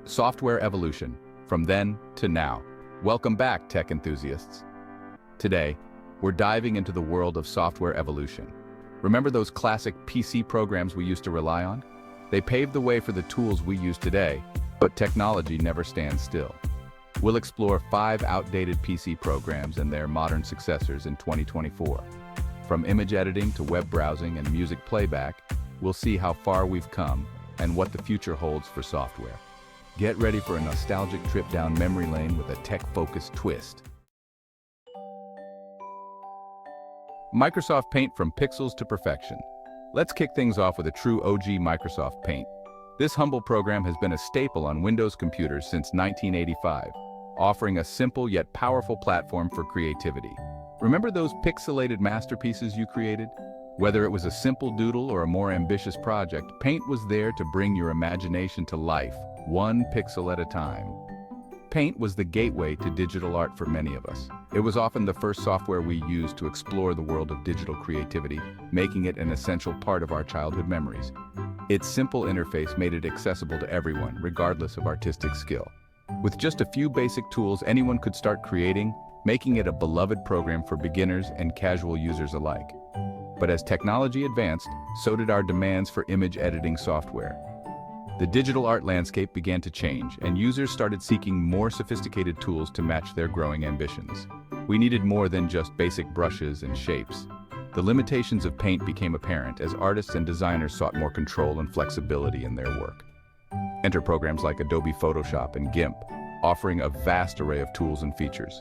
Software evolution, from then to now. Welcome back, tech enthusiasts. Today, we're diving into the world of software evolution. Remember those classic PC programs we used to rely on? They paved the way for the tools we use today, but technology never stands still. We'll explore 5 outdated PC programs and their modern successors in 2024. From image editing to web browsing and music playback, we'll see how far we've come and what the future holds for software. Get ready for a nostalgic trip down memory lane with a tech-focused twist. Microsoft Paint from pixels to perfection. Let's kick things off with a true OG Microsoft Paint. This humble program has been a staple on Windows computers since 1985, offering a simple yet powerful platform for creativity. Remember those pixelated masterpieces you created? Whether it was a simple doodle or a more ambitious project, Paint was there to bring your imagination to life, one pixel at a time. Paint was the gateway to digital art for many of us. It was often the first software we used to explore the world of digital creativity, making it an essential part of our childhood memories. Its simple interface made it accessible to everyone, regardless of artistic skill. With just a few basic tools, anyone could start creating, making it a beloved program for beginners and casual users alike. But as technology advanced, so did our demands for image editing software. The digital art landscape began to change, and users started seeking more sophisticated tools to match their growing ambitions. We needed more than just basic brushes and shapes. The limitations of Paint became apparent as artists and designers sought more control and flexibility in their work. Enter programs like Adobe Photoshop and GIMP, offering a vast array of tools and features.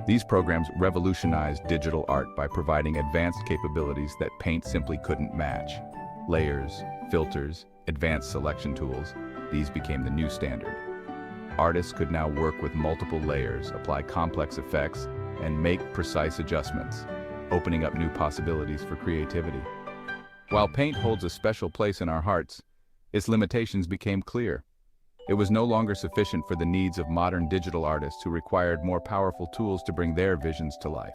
These programs revolutionized digital art by providing advanced capabilities that Paint simply couldn't match. Layers, filters, advanced selection tools, these became the new standard. Artists could now work with multiple layers, apply complex effects, and make precise adjustments, opening up new possibilities for creativity. While Paint holds a special place in our hearts, its limitations became clear. It was no longer sufficient for the needs of modern digital artists who required more powerful tools to bring their visions to life.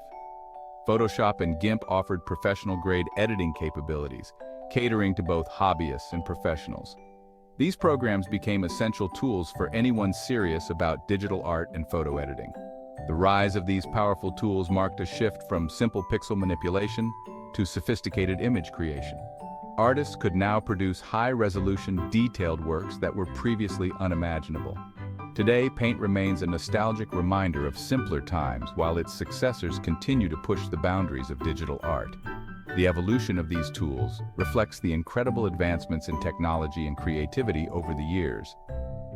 Photoshop and GIMP offered professional-grade editing capabilities, catering to both hobbyists and professionals. These programs became essential tools for anyone serious about digital art and photo editing. The rise of these powerful tools marked a shift from simple pixel manipulation to sophisticated image creation. Artists could now produce high-resolution, detailed works that were previously unimaginable. Today, Paint remains a nostalgic reminder of simpler times, while its successors continue to push the boundaries of digital art. The evolution of these tools reflects the incredible advancements in technology and creativity over the years.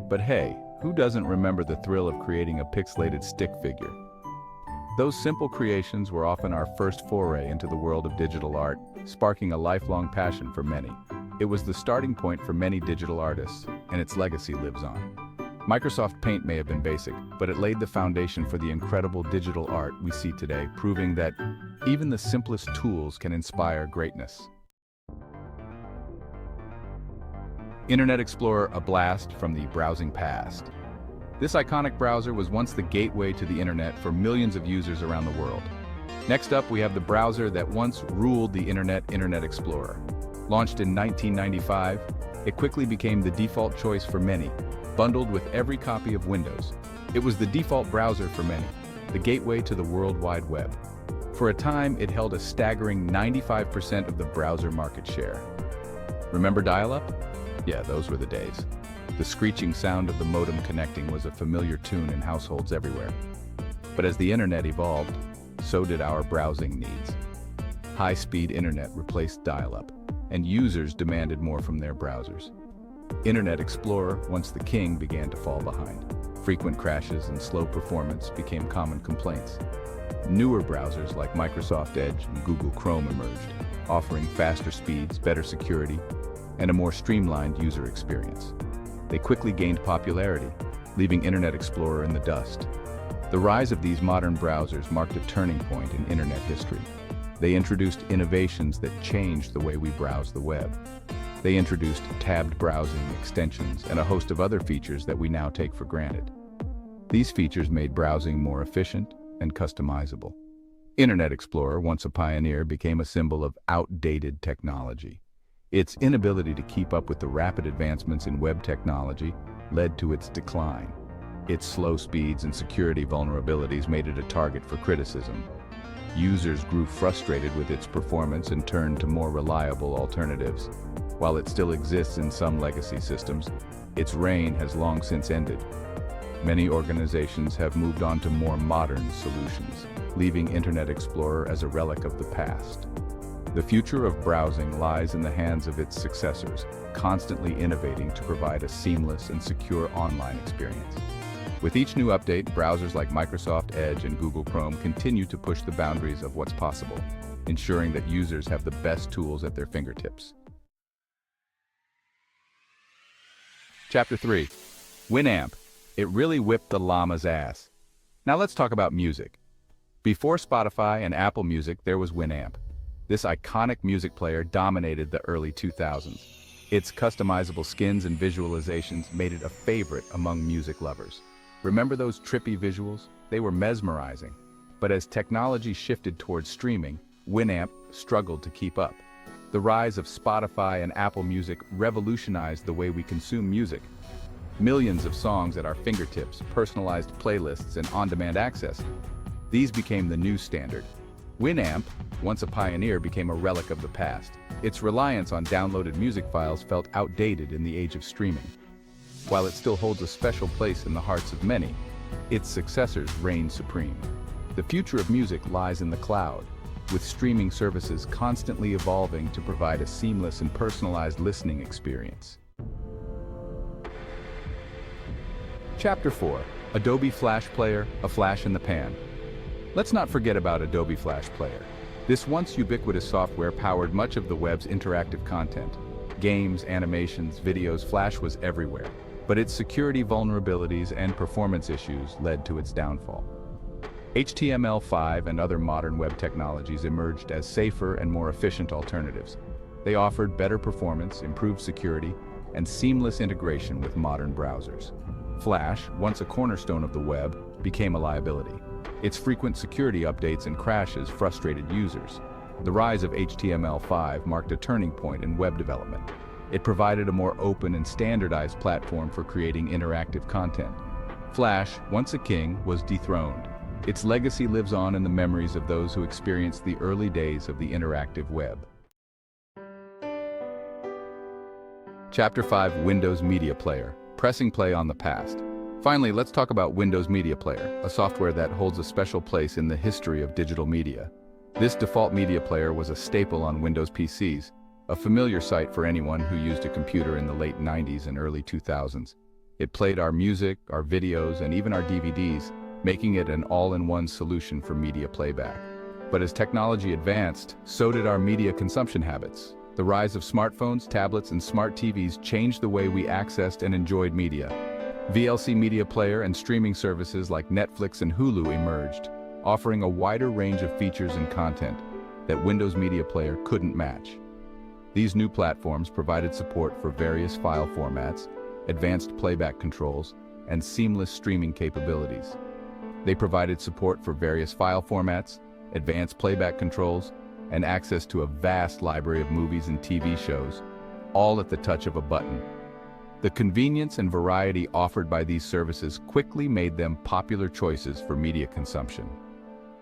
But hey, who doesn't remember the thrill of creating a pixelated stick figure? Those simple creations were often our first foray into the world of digital art, sparking a lifelong passion for many. It was the starting point for many digital artists, and its legacy lives on. Microsoft Paint may have been basic, but it laid the foundation for the incredible digital art we see today, proving that even the simplest tools can inspire greatness. Internet Explorer, a blast from the browsing past. This iconic browser was once the gateway to the internet for millions of users around the world. Next up, we have the browser that once ruled the Internet Explorer. Launched in 1995, it quickly became the default choice for many, bundled with every copy of Windows. It was the default browser for many, the gateway to the World Wide Web. For a time, it held a staggering 95% of the browser market share. Remember dial-up? Yeah, those were the days. The screeching sound of the modem connecting was a familiar tune in households everywhere. But as the internet evolved, so did our browsing needs. High-speed internet replaced dial-up, and users demanded more from their browsers. Internet Explorer, once the king, began to fall behind. Frequent crashes and slow performance became common complaints. Newer browsers like Microsoft Edge and Google Chrome emerged, offering faster speeds, better security, and a more streamlined user experience. They quickly gained popularity, leaving Internet Explorer in the dust. The rise of these modern browsers marked a turning point in internet history. They introduced innovations that changed the way we browse the web. They introduced tabbed browsing, extensions, and a host of other features that we now take for granted. These features made browsing more efficient and customizable. Internet Explorer, once a pioneer, became a symbol of outdated technology. Its inability to keep up with the rapid advancements in web technology led to its decline. Its slow speeds and security vulnerabilities made it a target for criticism. Users grew frustrated with its performance and turned to more reliable alternatives. While it still exists in some legacy systems, its reign has long since ended. Many organizations have moved on to more modern solutions, leaving Internet Explorer as a relic of the past. The future of browsing lies in the hands of its successors, constantly innovating to provide a seamless and secure online experience. With each new update, browsers like Microsoft Edge and Google Chrome continue to push the boundaries of what's possible, ensuring that users have the best tools at their fingertips. Chapter 3. Winamp. It really whipped the Llama's ass. Now let's talk about music. Before Spotify and Apple Music, there was Winamp. This iconic music player dominated the early 2000s. Its customizable skins and visualizations made it a favorite among music lovers. Remember those trippy visuals? They were mesmerizing. But as technology shifted towards streaming, Winamp struggled to keep up. The rise of Spotify and Apple Music revolutionized the way we consume music. Millions of songs at our fingertips, personalized playlists, and on-demand access. These became the new standard. Winamp, once a pioneer, became a relic of the past. Its reliance on downloaded music files felt outdated in the age of streaming. While it still holds a special place in the hearts of many, its successors reign supreme. The future of music lies in the cloud, with streaming services constantly evolving to provide a seamless and personalized listening experience. Chapter 4. Adobe Flash Player, a flash in the pan. Let's not forget about Adobe Flash Player. This once ubiquitous software powered much of the web's interactive content. Games, animations, videos, Flash was everywhere. But its security vulnerabilities and performance issues led to its downfall. HTML5 and other modern web technologies emerged as safer and more efficient alternatives. They offered better performance, improved security, and seamless integration with modern browsers. Flash, once a cornerstone of the web, became a liability. Its frequent security updates and crashes frustrated users. The rise of HTML5 marked a turning point in web development. It provided a more open and standardized platform for creating interactive content. Flash, once a king, was dethroned. Its legacy lives on in the memories of those who experienced the early days of the interactive web. Chapter 5. Windows Media Player. Pressing play on the past. Finally, let's talk about Windows Media Player, a software that holds a special place in the history of digital media. This default media player was a staple on Windows PCs, a familiar sight for anyone who used a computer in the late 90s and early 2000s. It played our music, our videos, and even our DVDs, making it an all-in-one solution for media playback. But as technology advanced, so did our media consumption habits. The rise of smartphones, tablets, and smart TVs changed the way we accessed and enjoyed media. VLC Media Player and streaming services like Netflix and Hulu emerged, offering a wider range of features and content that Windows Media Player couldn't match. These new platforms provided support for various file formats, advanced playback controls, and seamless streaming capabilities. They provided support for various file formats, advanced playback controls, and access to a vast library of movies and TV shows, all at the touch of a button. The convenience and variety offered by these services quickly made them popular choices for media consumption.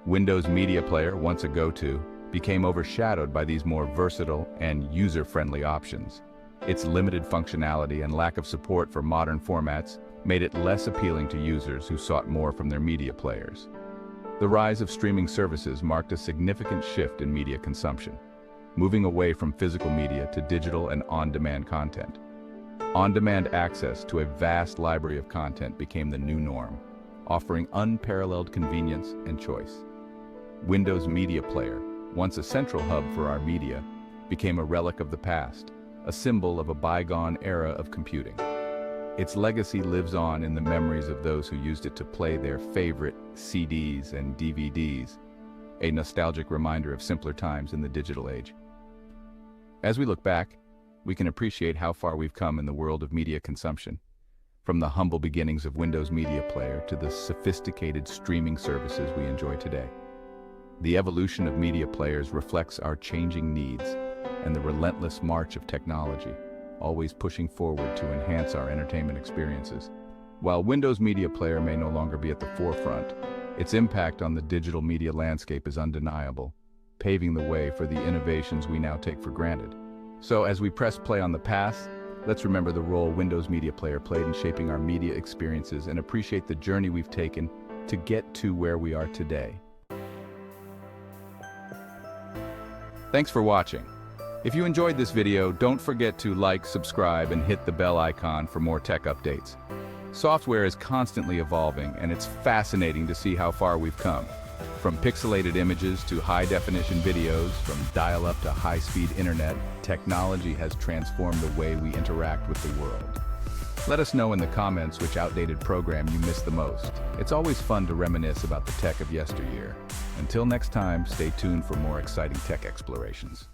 Windows Media Player, once a go-to, became overshadowed by these more versatile and user-friendly options. Its limited functionality and lack of support for modern formats made it less appealing to users who sought more from their media players. The rise of streaming services marked a significant shift in media consumption, moving away from physical media to digital and on-demand content. On-demand access to a vast library of content became the new norm, offering unparalleled convenience and choice. Windows Media Player, once a central hub for our media, became a relic of the past, a symbol of a bygone era of computing. Its legacy lives on in the memories of those who used it to play their favorite CDs and DVDs, a nostalgic reminder of simpler times in the digital age. As we look back, we can appreciate how far we've come in the world of media consumption, from the humble beginnings of Windows Media Player to the sophisticated streaming services we enjoy today. The evolution of media players reflects our changing needs and the relentless march of technology. always pushing forward to enhance our entertainment experiences. While Windows Media Player may no longer be at the forefront, its impact on the digital media landscape is undeniable, paving the way for the innovations we now take for granted. So as we press play on the past, let's remember the role Windows Media Player played in shaping our media experiences and appreciate the journey we've taken to get to where we are today. Thanks for watching. If you enjoyed this video, don't forget to like, subscribe, and hit the bell icon for more tech updates. Software is constantly evolving, and it's fascinating to see how far we've come. From pixelated images to high-definition videos, from dial-up to high-speed internet, technology has transformed the way we interact with the world. Let us know in the comments which outdated program you miss the most. It's always fun to reminisce about the tech of yesteryear. Until next time, stay tuned for more exciting tech explorations.